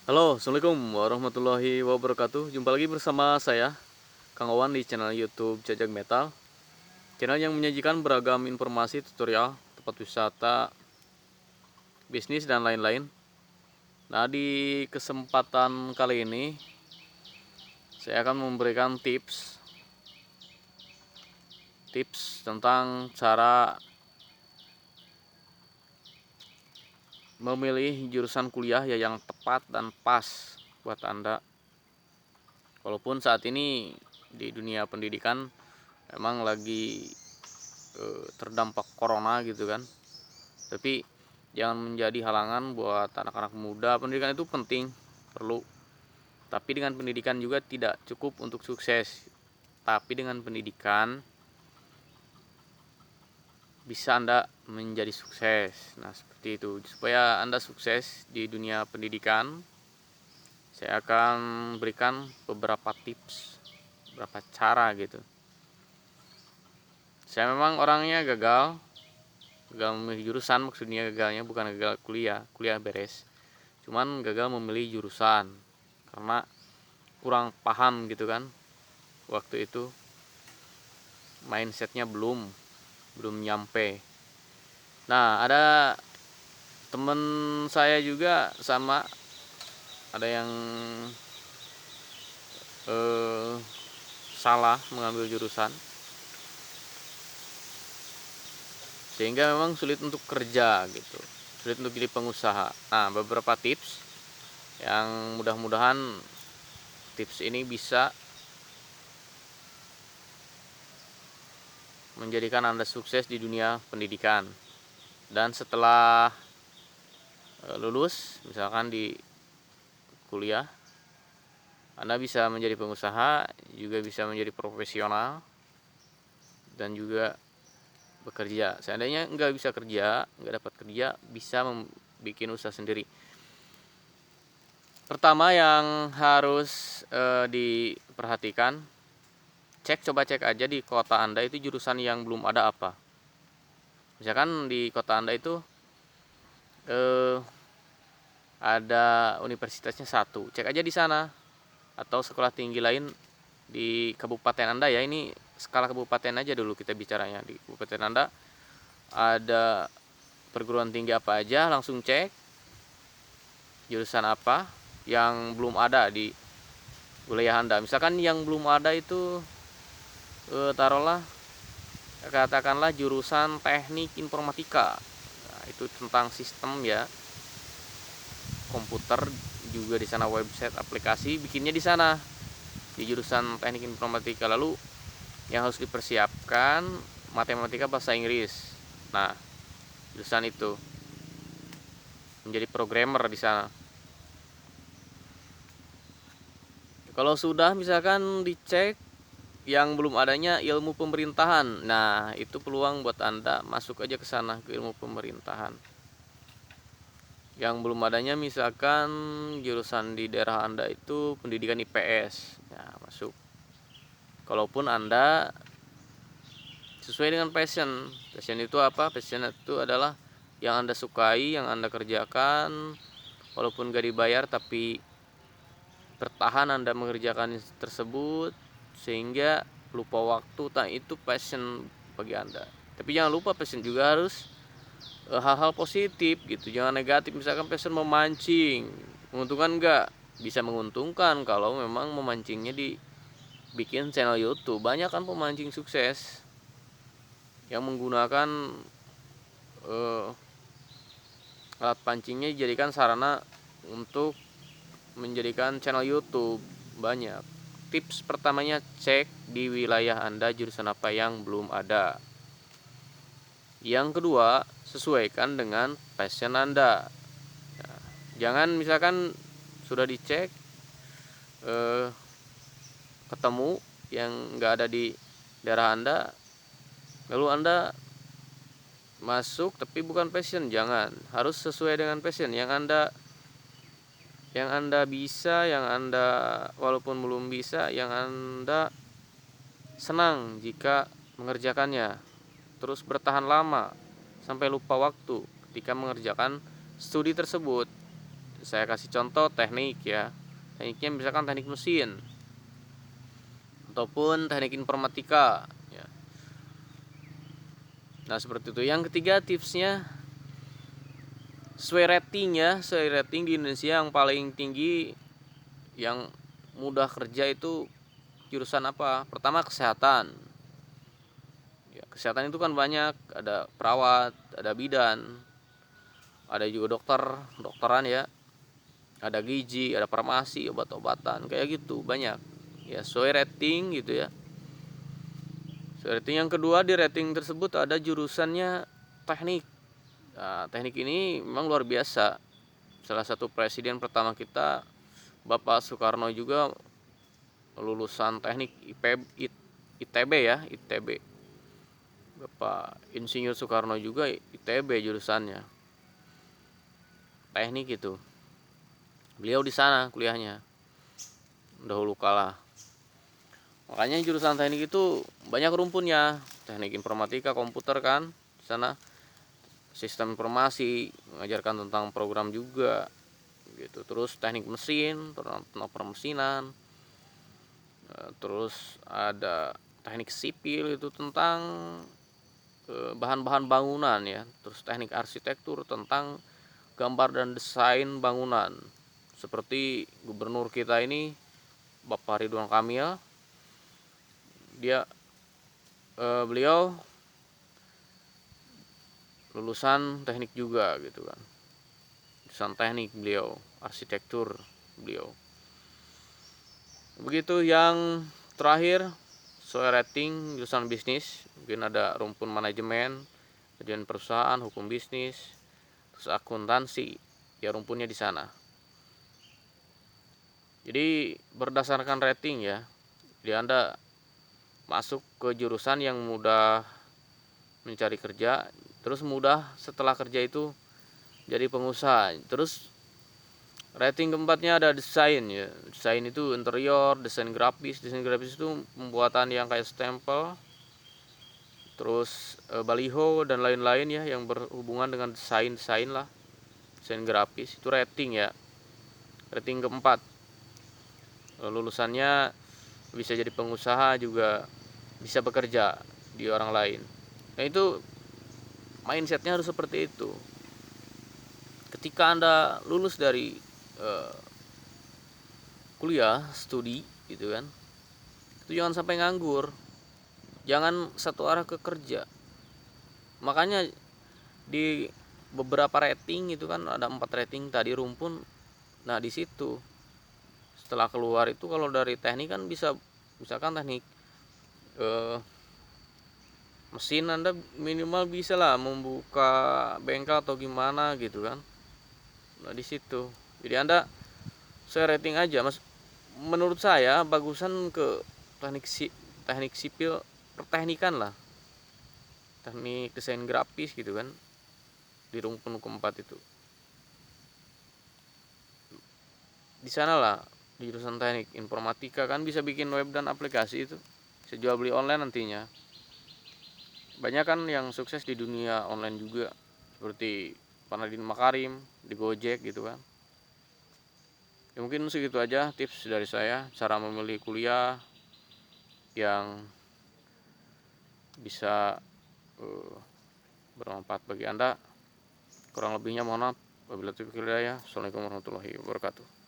Halo, Assalamualaikum warahmatullahi wabarakatuh. Jumpa lagi bersama saya, Kang Owan di channel YouTube Jajak Metal. Channel yang menyajikan beragam informasi, tutorial, tempat wisata, bisnis, dan lain-lain. Nah, di kesempatan kali ini, saya akan memberikan tips tentang cara memilih jurusan kuliah ya yang tepat dan pas buat Anda. Walaupun saat ini di dunia pendidikan emang lagi terdampak corona gitu kan, tapi jangan menjadi halangan buat anak-anak muda. Pendidikan itu penting, perlu, tapi dengan pendidikan juga tidak cukup untuk sukses. Tapi dengan pendidikan bisa Anda menjadi sukses. Nah, seperti itu. Supaya Anda sukses di dunia pendidikan, saya akan berikan beberapa tips, beberapa cara gitu. Saya memang orangnya gagal memilih jurusan. Maksudnya gagalnya bukan gagal kuliah beres, cuman gagal memilih jurusan karena kurang paham gitu kan. Waktu itu mindsetnya belum nyampe. Nah, ada temen saya juga sama, ada yang salah mengambil jurusan sehingga memang sulit untuk kerja gitu, sulit untuk jadi pengusaha. Nah, beberapa tips yang mudah-mudahan tips ini bisa menjadikan Anda sukses di dunia pendidikan. Dan setelah lulus, misalkan di kuliah, Anda bisa menjadi pengusaha, juga bisa menjadi profesional, dan juga bekerja. Seandainya nggak bisa kerja, nggak dapat kerja, bisa bikin usaha sendiri. Pertama yang harus diperhatikan, coba cek aja di kota Anda itu jurusan yang belum ada apa. Misalkan di kota Anda itu ada universitasnya satu, cek aja di sana. Atau sekolah tinggi lain di kabupaten Anda ya, ini skala kabupaten aja dulu kita bicaranya. Di kabupaten Anda ada perguruan tinggi apa aja, langsung cek jurusan apa yang belum ada di wilayah Anda. Misalkan yang belum ada itu taruhlah katakanlah jurusan teknik informatika. Nah, itu tentang sistem ya, komputer, juga di sana website, aplikasi bikinnya di sana di jurusan teknik informatika. Lalu yang harus dipersiapkan matematika, bahasa Inggris. Nah, jurusan itu menjadi programmer di sana. Kalau sudah misalkan dicek yang belum adanya ilmu pemerintahan, nah itu peluang buat Anda masuk aja ke sana, ke ilmu pemerintahan. Yang belum adanya misalkan jurusan di daerah Anda itu pendidikan IPS, ya masuk. Kalaupun Anda sesuai dengan passion itu apa? Passion itu adalah yang Anda sukai, yang Anda kerjakan, walaupun gak dibayar tapi bertahan Anda mengerjakan tersebut sehingga lupa waktu. Nah, itu passion bagi Anda. Tapi jangan lupa passion juga harus hal-hal positif gitu, jangan negatif. Misalkan passion memancing, menguntungkan enggak? Bisa menguntungkan kalau memang memancingnya dibikin channel YouTube. Banyak kan pemancing sukses yang menggunakan alat pancingnya dijadikan sarana untuk menjadikan channel YouTube. Banyak. Tips pertamanya, cek di wilayah Anda jurusan apa yang belum ada. Yang kedua, sesuaikan dengan passion Anda. Nah, jangan misalkan sudah dicek ketemu yang nggak ada di daerah Anda, lalu Anda masuk tapi bukan passion. Jangan, harus sesuai dengan passion yang Anda bisa, yang Anda walaupun belum bisa, yang Anda senang jika mengerjakannya. Terus bertahan lama sampai lupa waktu ketika mengerjakan studi tersebut. Saya kasih contoh teknik ya. Tekniknya misalkan teknik mesin ataupun teknik informatika ya. Nah seperti itu. Yang ketiga tipsnya, sesuai rating ya. Sesuai rating di Indonesia yang paling tinggi, yang mudah kerja itu jurusan apa? Pertama kesehatan ya. Kesehatan itu kan banyak, ada perawat, ada bidan, ada juga dokteran ya, ada gizi, ada farmasi, obat-obatan, kayak gitu banyak ya. Sesuai rating gitu ya. Sesuai rating. Yang kedua, di rating tersebut ada jurusannya teknik. Nah, teknik ini memang luar biasa. Salah satu presiden pertama kita, Bapak Soekarno, juga lulusan teknik ITB ya, ITB. Bapak Insinyur Soekarno juga ITB jurusannya, teknik itu. Beliau di sana kuliahnya dahulu kala. Makanya jurusan teknik itu banyak rumpunnya. Teknik informatika, komputer kan di sana, sistem informasi, mengajarkan tentang program juga gitu. Terus teknik mesin, tentang permesinan. Terus ada teknik sipil, itu tentang bahan-bahan bangunan ya. Terus teknik arsitektur tentang gambar dan desain bangunan. Seperti gubernur kita ini, Bapak Ridwan Kamil, beliau lulusan teknik juga gitu kan. Lulusan teknik beliau, arsitektur beliau. Begitu. Yang terakhir, sesuai rating jurusan bisnis, mungkin ada rumpun manajemen, manajemen perusahaan, hukum bisnis, terus akuntansi, ya rumpunnya di sana. Jadi berdasarkan rating ya, jadi Anda masuk ke jurusan yang mudah mencari kerja, terus mudah setelah kerja itu jadi pengusaha. Terus rating keempatnya ada desain ya. Desain itu interior, desain grafis. Desain grafis itu pembuatan yang kayak stempel, terus baliho dan lain-lain ya, yang berhubungan dengan desain lah. Desain grafis itu rating ya. Rating keempat. Lulusannya bisa jadi pengusaha, juga bisa bekerja di orang lain. Nah itu mindsetnya harus seperti itu. Ketika Anda lulus dari kuliah, studi gitu kan, itu jangan sampai nganggur, jangan satu arah ke kerja. Makanya di beberapa rating itu kan ada 4 rating tadi rumpun. Nah di situ setelah keluar itu, kalau dari teknik kan bisa, misalkan teknik mesin, Anda minimal bisa lah membuka bengkel atau gimana gitu kan. Nah di situ jadi Anda saya rating aja mas. Menurut saya bagusan ke teknik sipil, perteknikan lah, teknik desain grafis gitu kan, di rumpun keempat itu. Di sana lah, di jurusan teknik informatika kan bisa bikin web dan aplikasi, itu bisa jual beli online nantinya. Banyak kan yang sukses di dunia online juga, seperti Pak Nadiem Makarim di Gojek gitu kan. Ya mungkin segitu aja tips dari saya, cara memilih kuliah yang bisa bermanfaat bagi Anda. Kurang lebihnya mohon maaf. Wabillahi taufiq wal hidayah. Assalamualaikum warahmatullahi wabarakatuh.